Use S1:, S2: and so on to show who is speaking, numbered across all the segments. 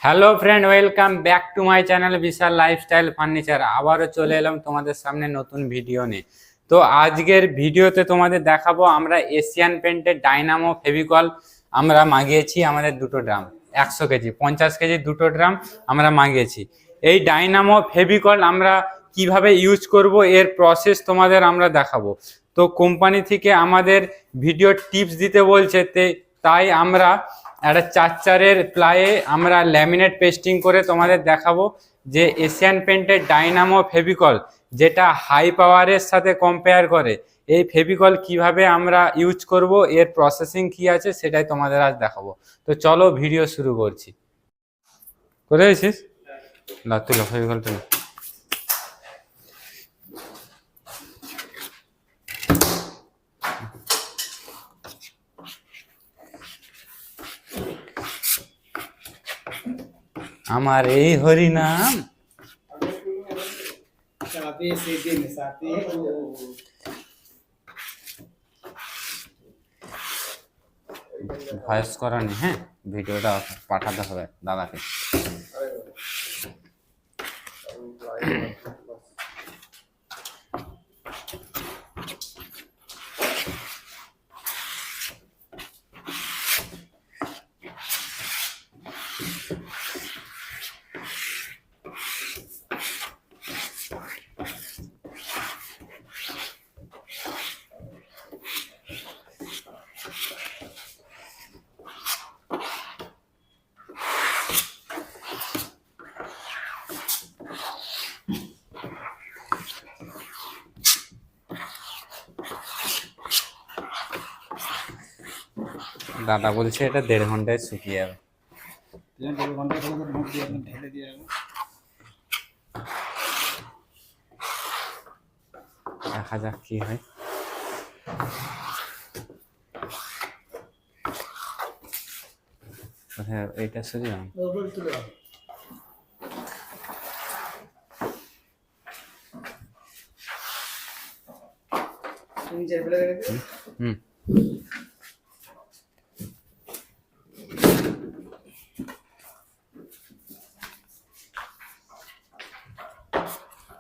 S1: Hello friend, welcome back to my channel Vishal lifestyle furniture. আবারও চলে এলাম তোমাদের সামনে নতুন ভিডিও নিয়ে। তো আজকের ভিডিওতে তোমাদের দেখাবো আমরা এশিয়ান পেন্টের ডাইনামো ফেভিকল আমরা মাগিয়েছি আমাদের দুটো ড্রাম 100 কেজি 50 কেজি দুটো ড্রাম আমরা মাগিয়েছি। এই ডাইনামো ফেভিকল আমরা কিভাবে ইউজ করব এর প্রসেস তোমাদের আমরা দেখাবো। তো কোম্পানি থেকে আমাদের ভিডিও টিপস দিতে বলছে, তাই আমরা একটা 4x4 প্লাইয়ে আমরা ল্যামিনেট পেস্টিং করে তোমাদের দেখাবো যে এশিয়ান পেন্টের ডাইনামো ফেভিকল যেটা হাই পাওয়ারের সাথে কম্পেয়ার করে এই ফেভিকল কিভাবে আমরা ইউজ করব, এর প্রসেসিং কি আছে সেটাই তোমাদের আজ দেখাবো। তো চলো ভিডিও শুরু করছি। করে দিয়েছিস তুলো ফেভিকল তুলো। আমার এই হরিনাম ভয়েস করা নেই, হ্যাঁ ভিডিওটা পাঠাতে হবে দাদাকে। দাদা বলছে এটা 1.5 ঘন্টায় শুকিয়ে যাবে। দেখা যাক কি হয়। এইটা সরিয়ে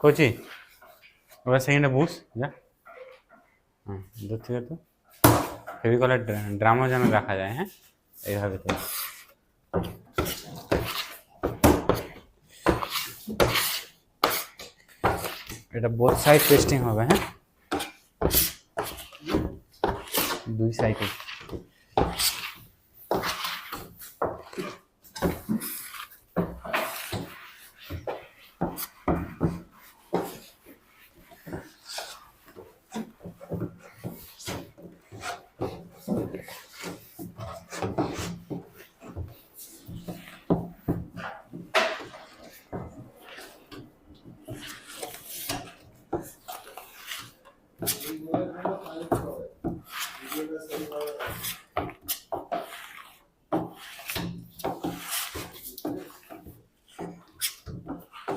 S1: কোচি ওরা সেকেন্ডে বুঝ যা। হ্যাঁ দূর থেকে তো ফেভিকলের ড্রামও যেন দেখা যায়। হ্যাঁ এইভাবে তো এটা বোথ সাইড পেস্টিং হবে। হ্যাঁ দুই সাইডে।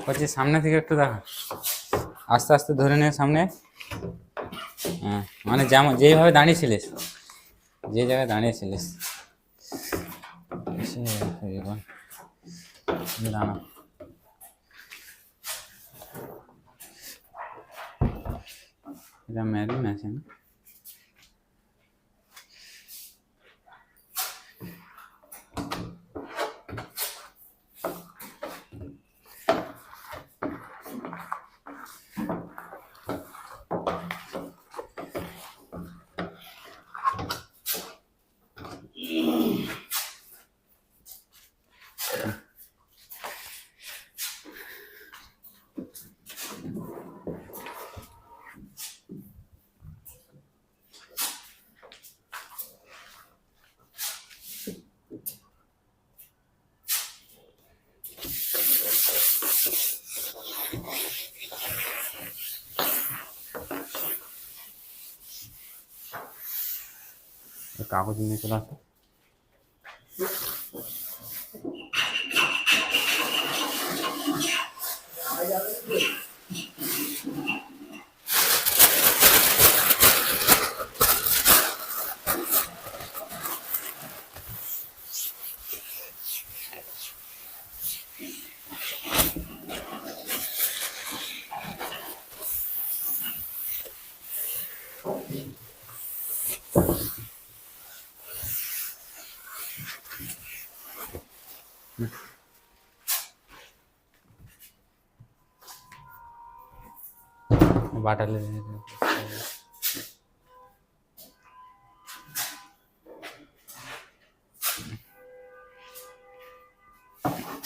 S1: বলছি সামনে থেকে একটু দেখা, আস্তে আস্তে ধরে নিয়ে সামনে। হ্যাঁ মানে যেমন যেইভাবে দাঁড়িয়েছিলিস, যে জায়গায় দাঁড়িয়েছিলিস দাঁড়া। এটা মেরিন আছে না? কাগজ নিয়ে চলে আসো। বাটালে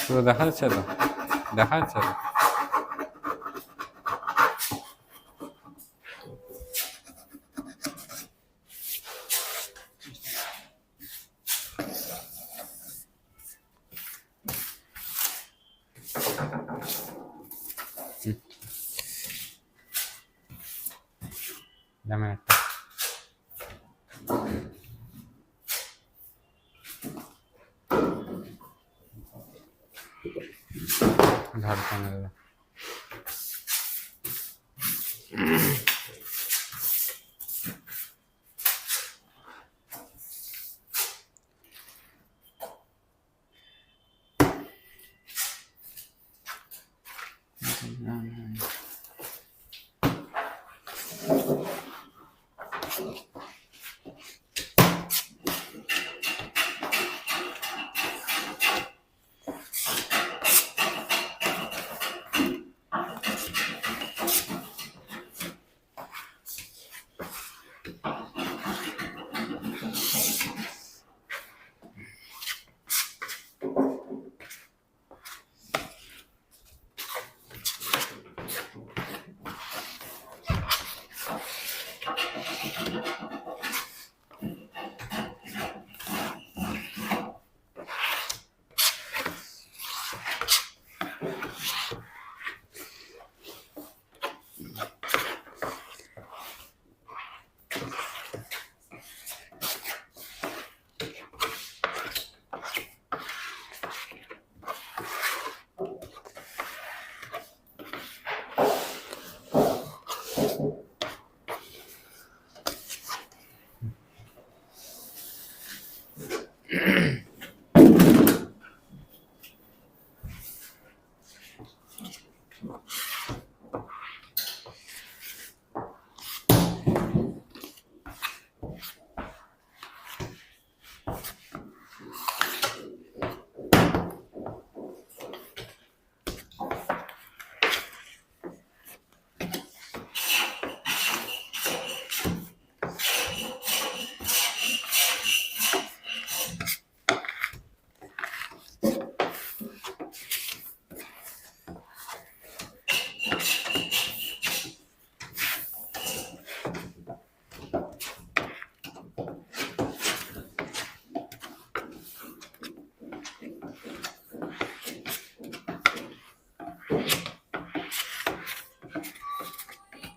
S1: পুরো দেখা যাচ্ছে তো, দেখা যাচ্ছে তো। দামে একটা ঝাড়টা মেরে দাও।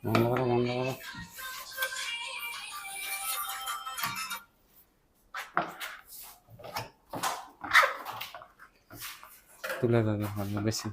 S1: বন্ধ করো, বন্ধ করো। তুলে দাও, বেশি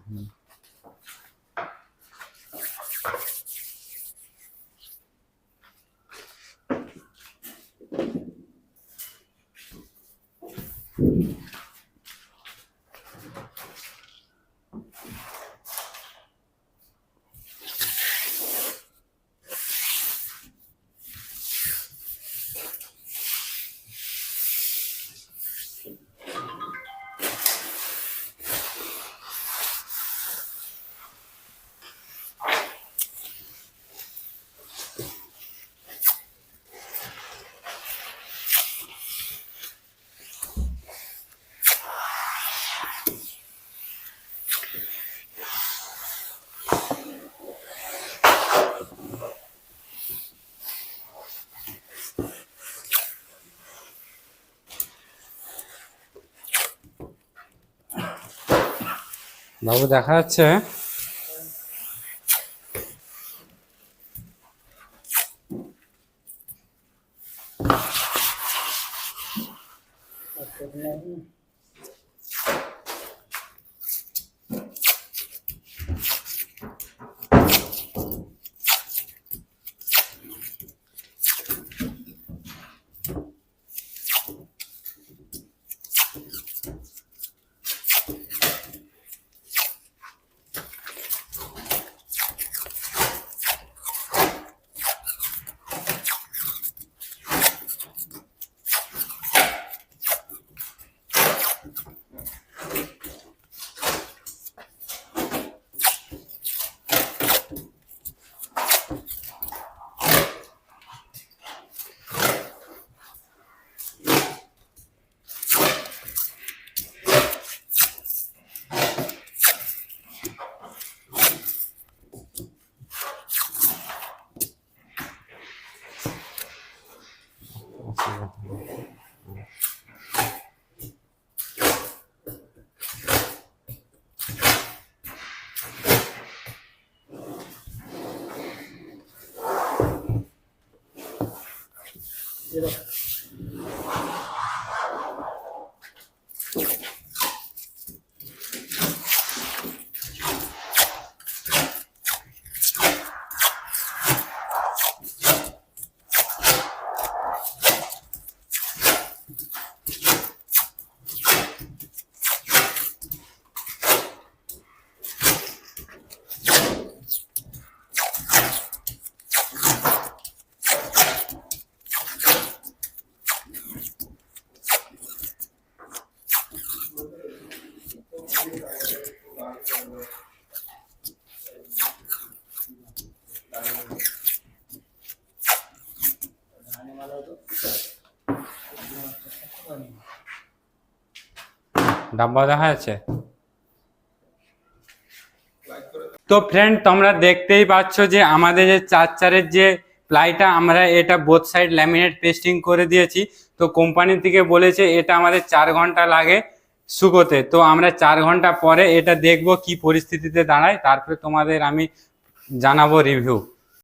S1: বাবু দেখা যাচ্ছে। ডাব্বা দেখা যাচ্ছে। তো ফ্রেন্ড তোমরা দেখতেই পাচ্ছ যে আমাদের যে 4x4-এর যে প্লাইটা আমরা এটা বোথ সাইড ল্যামিনেট পেস্টিং করে দিয়েছি। তো কোম্পানি থেকে বলেছে এটা আমাদের 4 ঘন্টা লাগে শুকোতে। তো আমরা 4 ঘন্টা পরে এটা দেখবো কি পরিস্থিতিতে দাঁড়ায়, তারপরে তোমাদের আমি জানাবো রিভিউ।